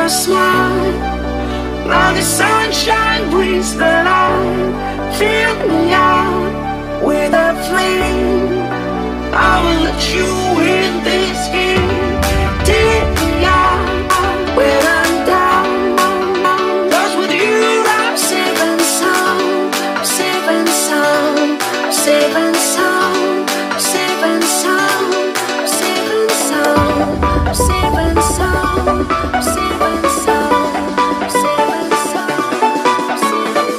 your smile. Now the sunshine brings the light. Fill me out with a flame. I will let you in this game. Take me out when I'm down. 'Cause with you I'm safe and sound. Safe and sound. Safe and sound. Safe and sound. Safe and sound. Safe and sound. Safe and sound. Safe and sound.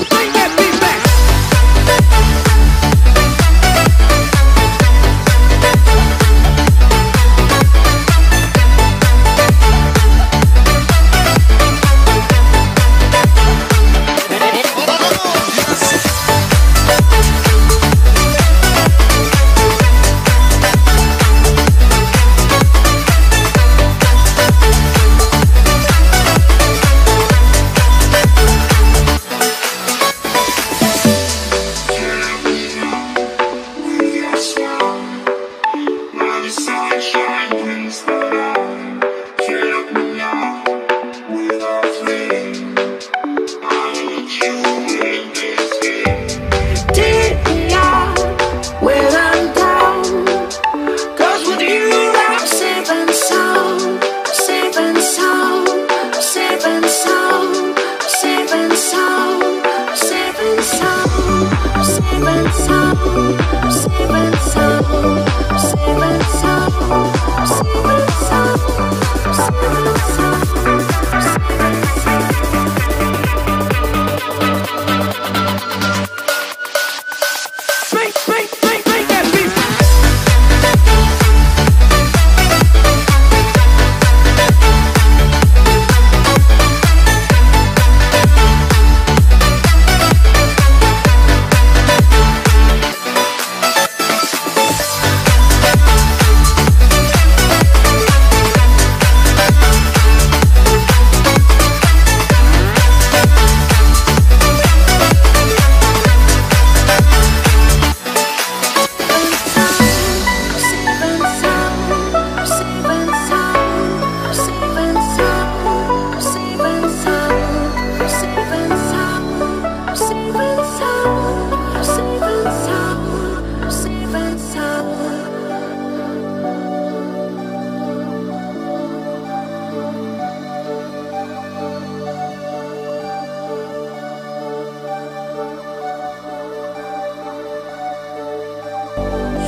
Bring that beat back.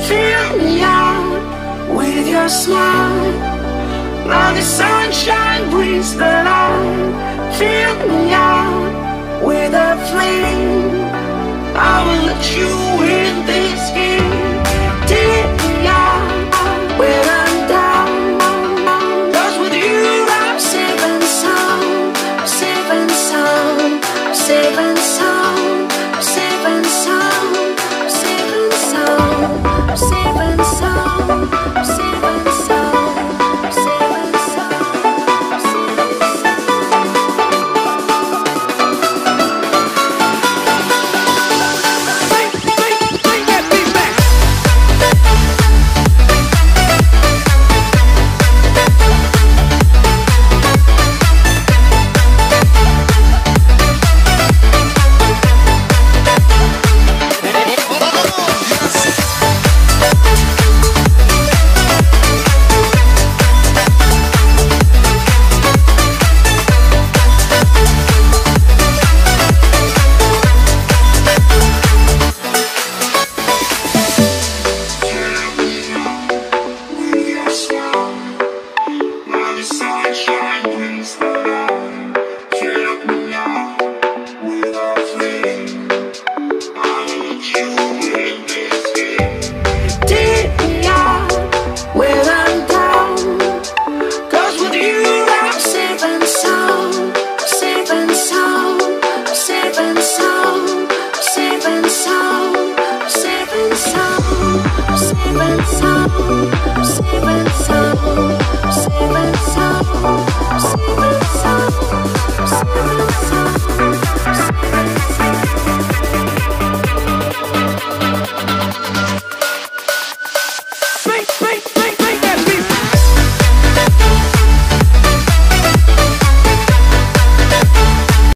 Fill me out with your smile. Now the sunshine brings the light. Fill me out with a flame. I will let you in this game. Take me out when I'm down. 'Cause with you I'm safe and sound. Safe and sound. Safe and sound. Safe and sound. Safe and sound. Safe and sound. Safe and sound. Safe and sound. Safe and Bring that beat back. sound.